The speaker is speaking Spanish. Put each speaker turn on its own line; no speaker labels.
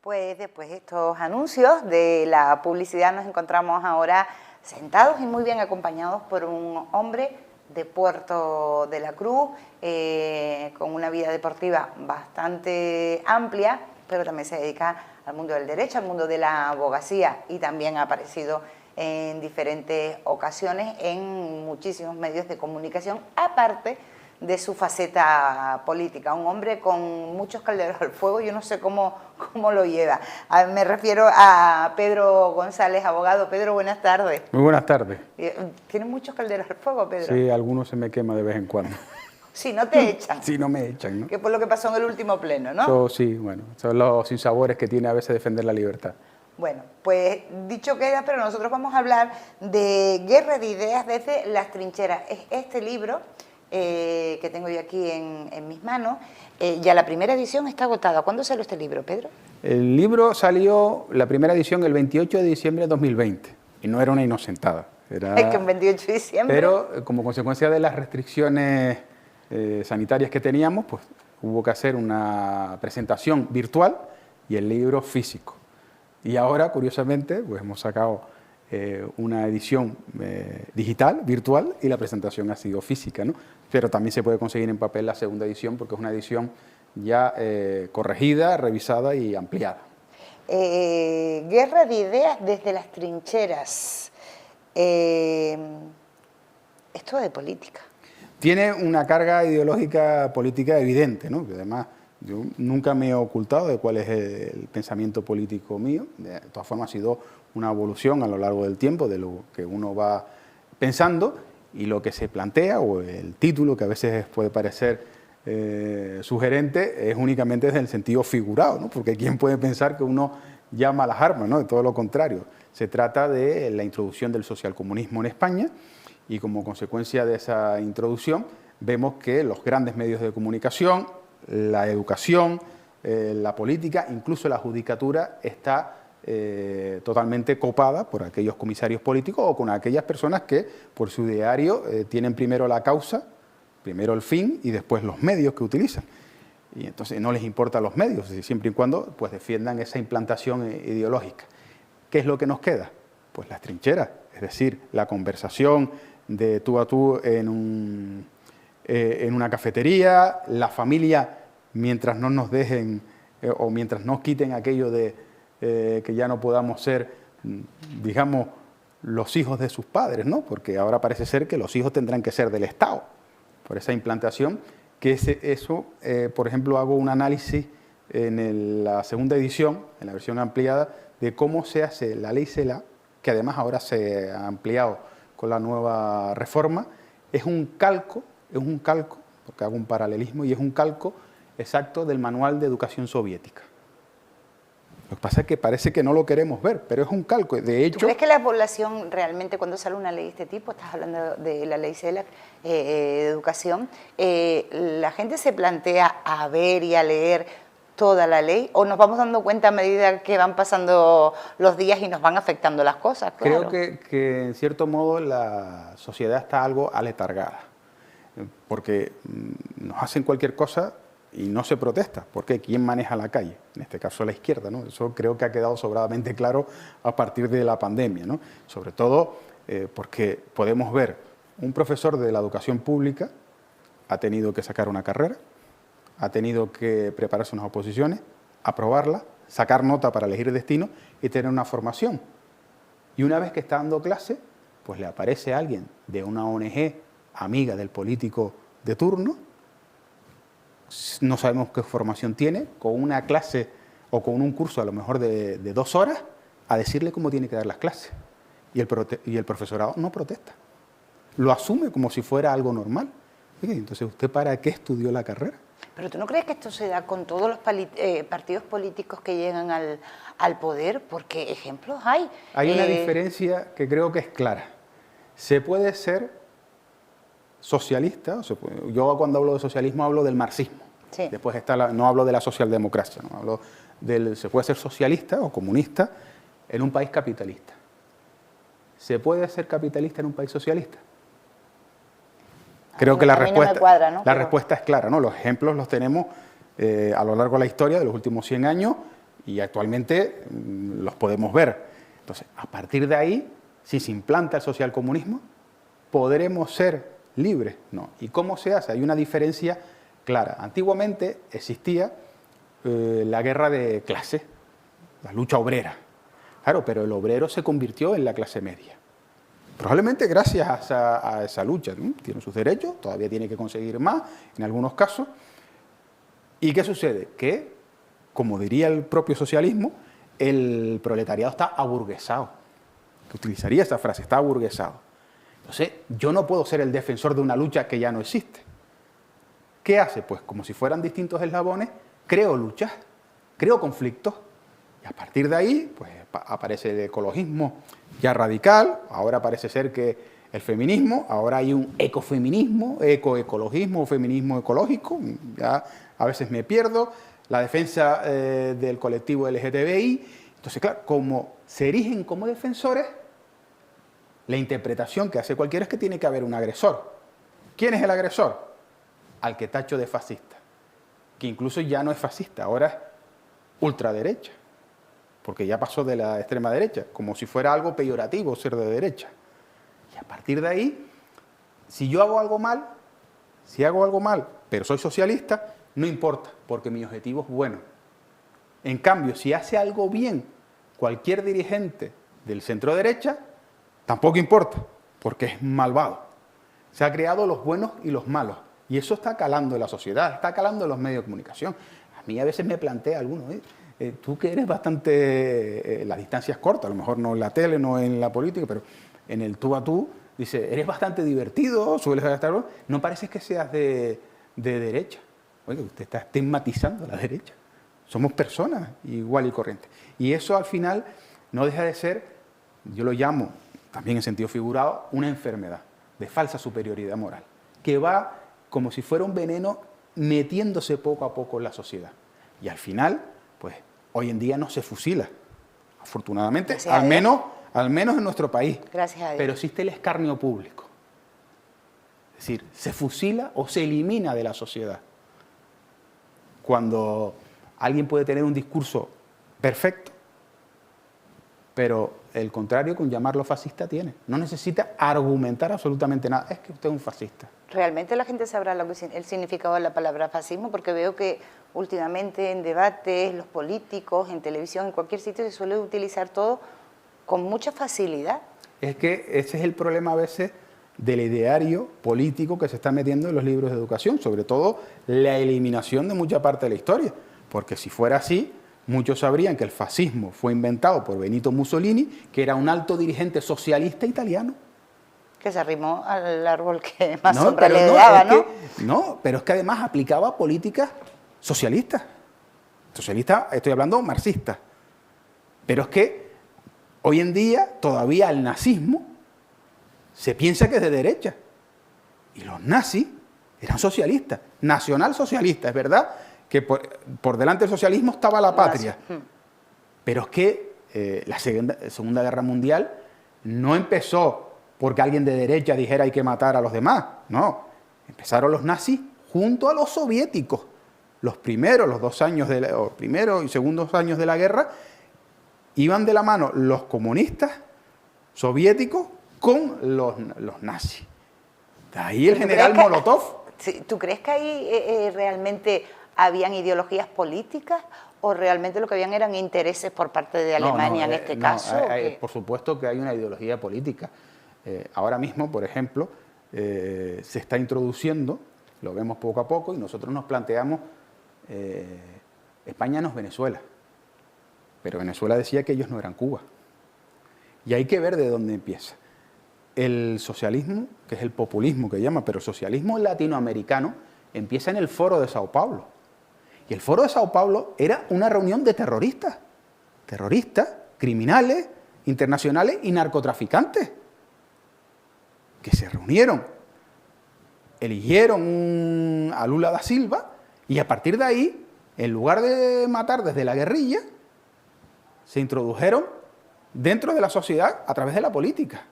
Pues después de estos anuncios de la publicidad nos encontramos ahora sentados y muy bien acompañados por un hombre de Puerto de la Cruz, con una vida deportiva bastante amplia, pero también se dedica al mundo del derecho, al mundo de la abogacía, y también ha aparecido en diferentes ocasiones en muchísimos medios de comunicación, aparte de su faceta política. Un hombre con muchos calderos al fuego, yo no sé cómo lo lleva. Me refiero a Pedro González, abogado. Pedro, buenas tardes.
Muy buenas tardes.
¿Tienes muchos calderos al fuego, Pedro?
Sí, algunos se me quema de vez en cuando.
Sí, no te echan.
Sí, no me echan, ¿no?
Que por lo que pasó en el último pleno, ¿no?
Sí, bueno, son los sinsabores que tiene a veces defender la libertad.
Bueno, pues dicho queda, pero nosotros vamos a hablar de Guerra de Ideas desde las trincheras. Es este libro que tengo yo aquí en mis manos. Ya la primera edición está agotada. ¿Cuándo salió este libro, Pedro?
El libro salió, la primera edición, el 28 de diciembre de 2020, y no era una inocentada. Era...
Es que el 28 de diciembre...
Pero como consecuencia de las restricciones sanitarias que teníamos, pues hubo que hacer una presentación virtual y el libro físico. Y ahora, curiosamente, pues hemos sacado una edición digital, virtual, y la presentación ha sido física, ¿no? Pero también se puede conseguir en papel la segunda edición, porque es una edición ya corregida, revisada y ampliada.
Guerra de Ideas desde las trincheras. Esto es de política.
Tiene una carga ideológica política evidente, ¿no? Que además yo nunca me he ocultado de cuál es el pensamiento político mío. De todas formas, ha sido una evolución a lo largo del tiempo de lo que uno va pensando, y lo que se plantea, o el título, que a veces puede parecer sugerente, es únicamente desde el sentido figurado, ¿no? Porque ¿quién puede pensar que uno llama a las armas, ¿no? De todo lo contrario. Se trata de la introducción del socialcomunismo en España, y como consecuencia de esa introducción vemos que los grandes medios de comunicación, la educación, la política, incluso la judicatura está totalmente copada por aquellos comisarios políticos o con aquellas personas que por su ideario tienen primero la causa, primero el fin y después los medios que utilizan. Y entonces no les importan los medios, siempre y cuando pues defiendan esa implantación ideológica. ¿Qué es lo que nos queda? Pues las trincheras, es decir, la conversación de tú a tú en una cafetería, la familia, mientras no nos dejen o mientras nos quiten aquello de que ya no podamos ser, digamos, los hijos de sus padres, ¿no? Porque ahora parece ser que los hijos tendrán que ser del Estado, por esa implantación, que eso, por ejemplo, hago un análisis en la segunda edición, en la versión ampliada, de cómo se hace la ley CELA, que además ahora se ha ampliado con la nueva reforma. Es un calco, porque hago un paralelismo, y es un calco exacto del manual de educación soviética. Lo que pasa es que parece que no lo queremos ver, pero es un calco. De hecho,
¿tú crees que la población realmente, cuando sale una ley de este tipo, estás hablando de la ley CELAC, de educación, la gente se plantea a ver y a leer toda la ley, o nos vamos dando cuenta a medida que van pasando los días y nos van afectando las cosas? Claro.
Creo que en cierto modo la sociedad está algo aletargada, porque nos hacen cualquier cosa y no se protesta, porque ¿quién maneja la calle? En este caso la izquierda, ¿no? Eso creo que ha quedado sobradamente claro a partir de la pandemia, ¿no? Sobre todo porque podemos ver, un profesor de la educación pública ha tenido que sacar una carrera, ha tenido que prepararse unas oposiciones, aprobarlas, sacar nota para elegir destino y tener una formación. Y una vez que está dando clase, pues le aparece alguien de una ONG amiga del político de turno, no sabemos qué formación tiene, con una clase o con un curso a lo mejor de 2 horas, a decirle cómo tiene que dar las clases. Y el profesorado no protesta. Lo asume como si fuera algo normal. Entonces, ¿usted para qué estudió la carrera?
¿Pero tú no crees que esto se da con todos los partidos políticos que llegan al poder? Porque ejemplos hay.
Hay una diferencia que creo que es clara. Se puede ser socialista, yo cuando hablo de socialismo hablo del marxismo.
Sí.
Después no hablo de la socialdemocracia, no hablo se puede ser socialista o comunista en un país capitalista. ¿Se puede ser capitalista en un país socialista? Creo que la respuesta es clara, ¿no? Los ejemplos los tenemos a lo largo de la historia de los últimos 100 años y actualmente los podemos ver. Entonces, a partir de ahí, si se implanta el socialcomunismo, ¿podremos ser libres? No. ¿Y cómo se hace? Hay una diferencia clara. Antiguamente existía la guerra de clases, la lucha obrera. Claro, pero el obrero se convirtió en la clase media. Probablemente gracias a esa lucha, ¿no? Tiene sus derechos, todavía tiene que conseguir más en algunos casos. ¿Y qué sucede? Que, como diría el propio socialismo, el proletariado está aburguesado. Que utilizaría esa frase, está aburguesado. Entonces, yo no puedo ser el defensor de una lucha que ya no existe. ¿Qué hace? Pues como si fueran distintos eslabones, creo luchas, creo conflictos. Y a partir de ahí, pues aparece el ecologismo ya radical, ahora parece ser que el feminismo, ahora hay un ecofeminismo, ecoecologismo, feminismo ecológico, ya a veces me pierdo, la defensa del colectivo LGTBI. Entonces, claro, como se erigen como defensores, la interpretación que hace cualquiera es que tiene que haber un agresor. ¿Quién es el agresor? Al que tacho de fascista, que incluso ya no es fascista, ahora es ultraderecha, porque ya pasó de la extrema derecha, como si fuera algo peyorativo ser de derecha. Y a partir de ahí, si yo hago algo mal, pero soy socialista, no importa, porque mi objetivo es bueno. En cambio, si hace algo bien cualquier dirigente del centro derecha, tampoco importa, porque es malvado. Se han creado los buenos y los malos, y eso está calando en la sociedad, está calando en los medios de comunicación. A mí a veces me plantea alguno, tú que eres bastante, las distancias cortas, a lo mejor no en la tele, no en la política, pero en el tú a tú, dice, eres bastante divertido, sueles gastar, no pareces que seas de derecha. Oiga, usted está estigmatizando a la derecha. Somos personas igual y corriente. Y eso al final no deja de ser, yo lo llamo, también en sentido figurado, una enfermedad de falsa superioridad moral, que va como si fuera un veneno metiéndose poco a poco en la sociedad. Y al final, pues, hoy en día no se fusila, afortunadamente, al menos en nuestro país.
Gracias a Dios.
Pero existe el escarnio público. Es decir, se fusila o se elimina de la sociedad. Cuando alguien puede tener un discurso perfecto, pero el contrario con llamarlo fascista tiene. No necesita argumentar absolutamente nada. Es que usted es un fascista.
¿Realmente la gente sabrá el significado de la palabra fascismo? Porque veo que últimamente en debates, los políticos, en televisión, en cualquier sitio, se suele utilizar todo con mucha facilidad.
Es que ese es el problema a veces del ideario político que se está metiendo en los libros de educación, sobre todo la eliminación de mucha parte de la historia. Porque si fuera así, muchos sabrían que el fascismo fue inventado por Benito Mussolini, que era un alto dirigente socialista italiano.
Que se arrimó al árbol que más sombra le daba, ¿no?
No, pero es que además aplicaba políticas socialistas. Socialistas, estoy hablando marxistas. Pero es que hoy en día todavía el nazismo se piensa que es de derecha. Y los nazis eran socialistas, nacionalsocialistas, es verdad que por delante del socialismo estaba la patria. Pero es que la Segunda Guerra Mundial no empezó porque alguien de derecha dijera hay que matar a los demás. No, empezaron los nazis junto a los soviéticos. Los primeros, primeros y segundos años de la guerra, iban de la mano los comunistas soviéticos con los nazis. De ahí el general Molotov.
¿Tú crees que ahí realmente habían ideologías políticas o realmente lo que habían eran intereses por parte de Alemania en este caso?
Por supuesto que hay una ideología política. Ahora mismo, por ejemplo, se está introduciendo, lo vemos poco a poco, y nosotros nos planteamos, España no es Venezuela, pero Venezuela decía que ellos no eran Cuba. Y hay que ver de dónde empieza. El socialismo, que es el populismo que llama, pero el socialismo latinoamericano empieza en el Foro de Sao Paulo. Y el Foro de Sao Paulo era una reunión de terroristas, criminales, internacionales y narcotraficantes, que se reunieron, eligieron a Lula da Silva y a partir de ahí, en lugar de matar desde la guerrilla, se introdujeron dentro de la sociedad a través de la política.